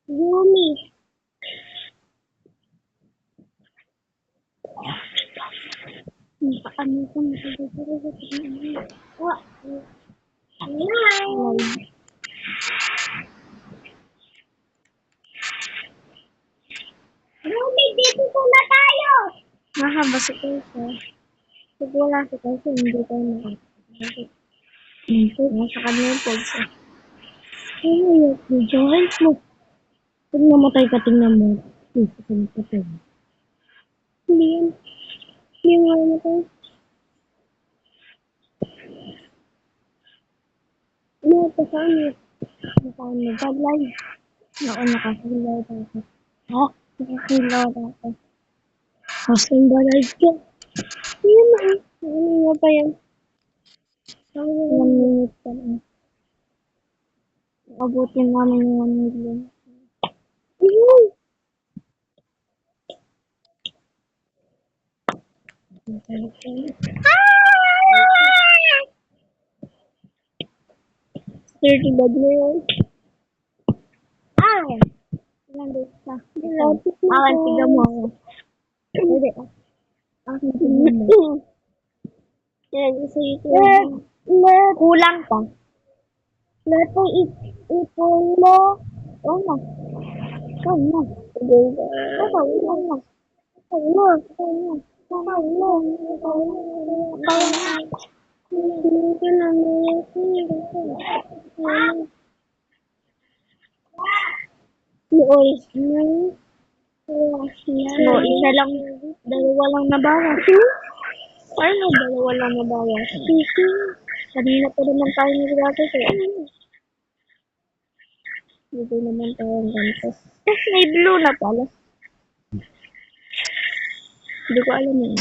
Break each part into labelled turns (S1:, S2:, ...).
S1: Yumi. Ano ko Yumi, dito na tayo. Mahaba si Kaisa. Pag wala si Kaisa, hindi tayo makakita. Nasa kanya yung pulsa. Ano yung joint mo? Pag namatay ka, tingnan mo. Isa ka napatay. Hindi yan. Hindi nga namatay. Ano ito saan yun? Nasaan mo? Badlay. Oo, nakakilaw dati. Ha? Nakakilaw dati. Hosting balay ka. Yan na. Ano nga pa yan? 1 minute pa lang. Abutin namin yung 1 million. Ayun! Ah! 30 bag na yun. Ah! Ilan days na? Akin, tignan mo ako. Hindi. Akin, tignan mo. Yan, isa ito. Kulang pa. Lahat ng ipon mo. Oo na. Oo na. Oo na. Oo na. So, isa lang, dalawa lang nabawas. Ano, dalawa lang nabawas. Kanina pa naman tayo nagagawa kaya. Dito naman tayo ang gantos. May blue na pala. Hindi ko alam yun.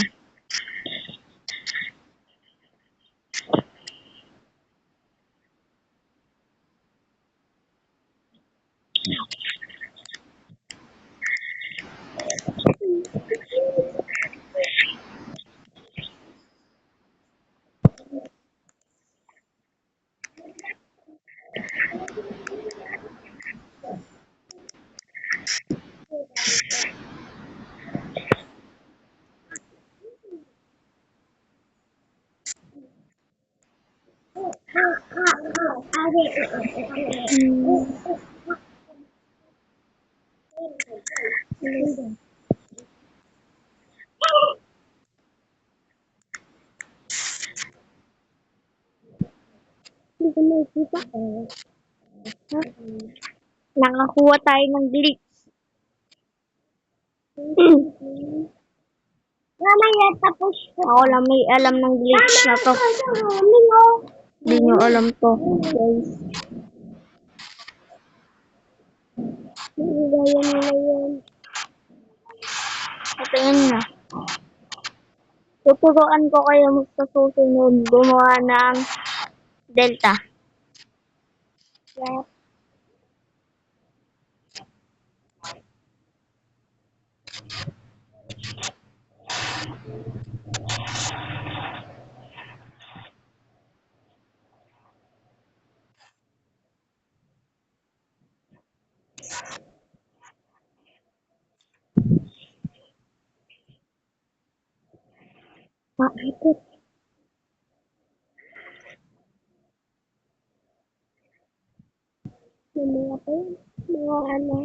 S1: Hindi ko nakikita. Nakakuha tayo ng glitch. Mamaya tapos ko. Ako lang may alam ng glitch na to. Hindi nyo alam to, guys. Gaya nila yan. Ito yun na. Tuturuan ko kayo sa susunod gumawa ng delta. Yep. Maikot. Mga pa yun. Mga ano.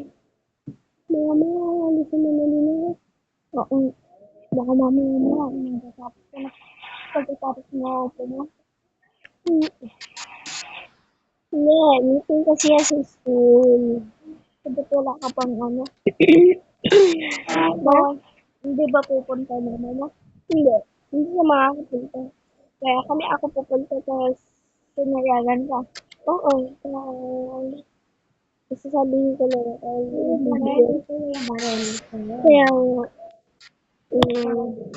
S1: Mga alis na nalilinis. Oo. Baka mamaya mo. Magkatapos ko na. Pagkatapos mo ako mo. Hindi. Meeting kasi yan sa school. Sabi ko wala ka pang ano. Hindi ba pupunta naman mo? Hindi. Hindi na makakapunta. Kaya kami ako pupunta sa sinayagan ka. Oo. Kasi sabihin ko lang kaya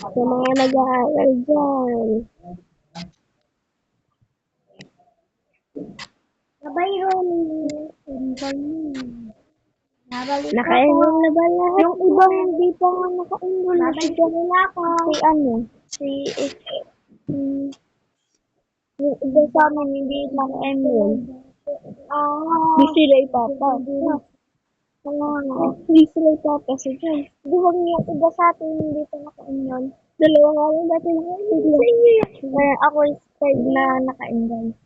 S1: sa mga nag-aaral dyan. Nabayron. Naka-enroll na ba lahat? Yung iba hindi pa nga naka-enroll. Si ano? Si Ito sa amin, hindi lang emerald. Hindi sila ipapa. Hindi sila ipapa sa dyan. Buhang yung iba sa atin, hindi pa naka-emerald. Dalawa nga lang dati naka-emerald. Ako is third na naka-emerald.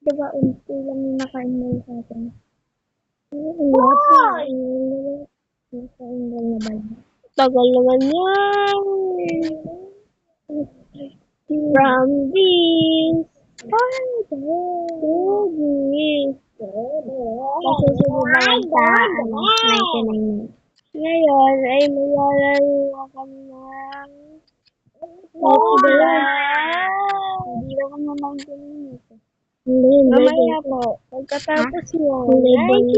S1: Diba, unti lang yung naka-emerald sa atin. Naka-emerald na ba? Tagal naman yan. From this. Kasi subukan sa 99. Ngayon ay maglalaro kami ng hindi naman na 19 minutes. Mamaya po, pagkatapos yun, ay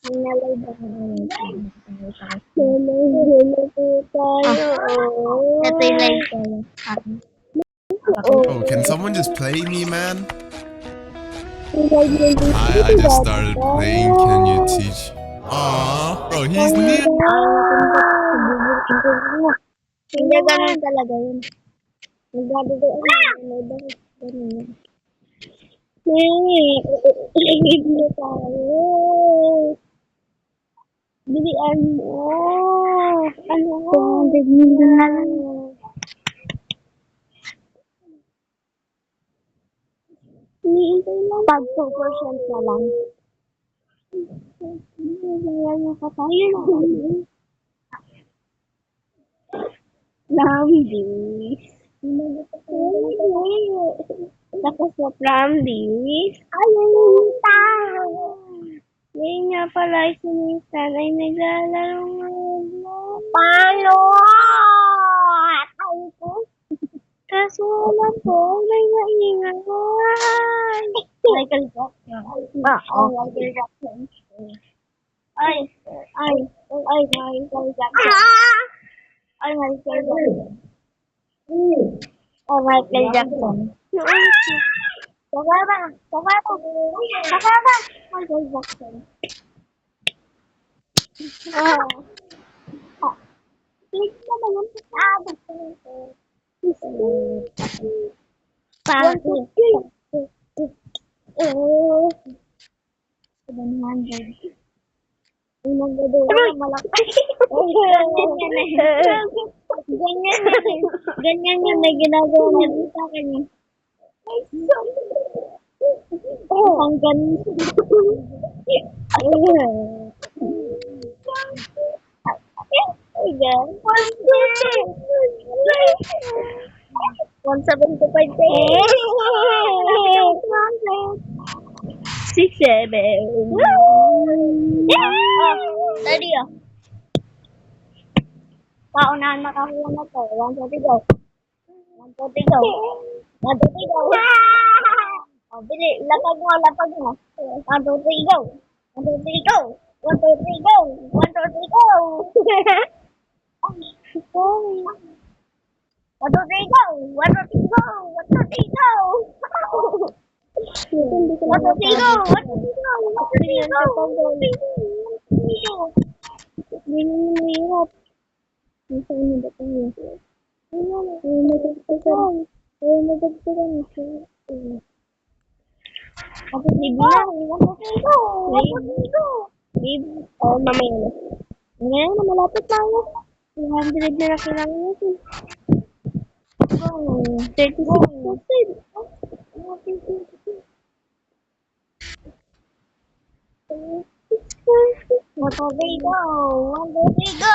S1: Nalay ba Hello po tayo. Ito yung live tayo.
S2: Oh, can someone just play me, man? I just started playing. Can you teach? Aw, bro, he's new.
S1: Hindi ganun talaga yun. Ganun. Hindi tayo. Bilian mo. Ano? 200 million na lang. Iniintay lang. Pag 2% na lang. Lambis. Tapos na Lambis. Ngayon nga pala si Nathan ay naglalaro ngayon. Paano? Kaso wala po, may maingay. Michael Jackson. Michael Jackson. Ay, Michael Jackson. Ay, Michael Jackson. Oh, Michael Jackson. Sakaba. Michael Jackson. Please naman yung pasado. Pati. 700. Ay, magdadala na malaki. Ganyan yan na ginagawa natin sa akin. Ang ganun. Ay, gan. 175 pesos. 67. Ready ah. Paunahan makakuha na to. 140 go. 140 go. 140 go. Oh, bili. Lapag mo. 140 go. 140 go. 140 go. 140 go. 140 go. 140 go. 140 go. Ngayon na malapit tayo. 200 na kailangan natin. 36%. One, two, three, go! 1, 2, 3, go!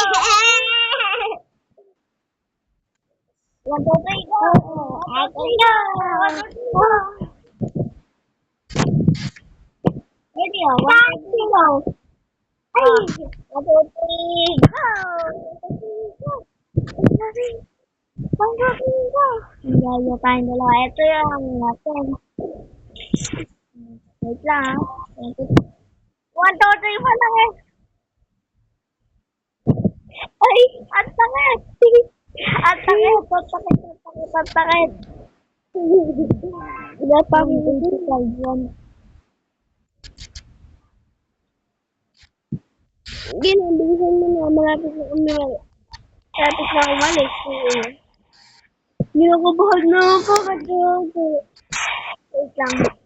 S1: 1, 2, 3, go! 1, 2, 3, go! 1, 2, 3, go! Ready, 1, 2, 3, go! 1, 2, 3, go! 1, 2, 3, go! Hindi tayong dalawa. Ito yung natin. Wait lang. 1, 2, 3 pa lang eh. Ay, ang sakit. Ang sakit. Wala pa akong 85 yan. Hindi na, bilisan mo na. Malapit na kami. Malapit na umalis. Hindi ako buhag na ako. Wait lang.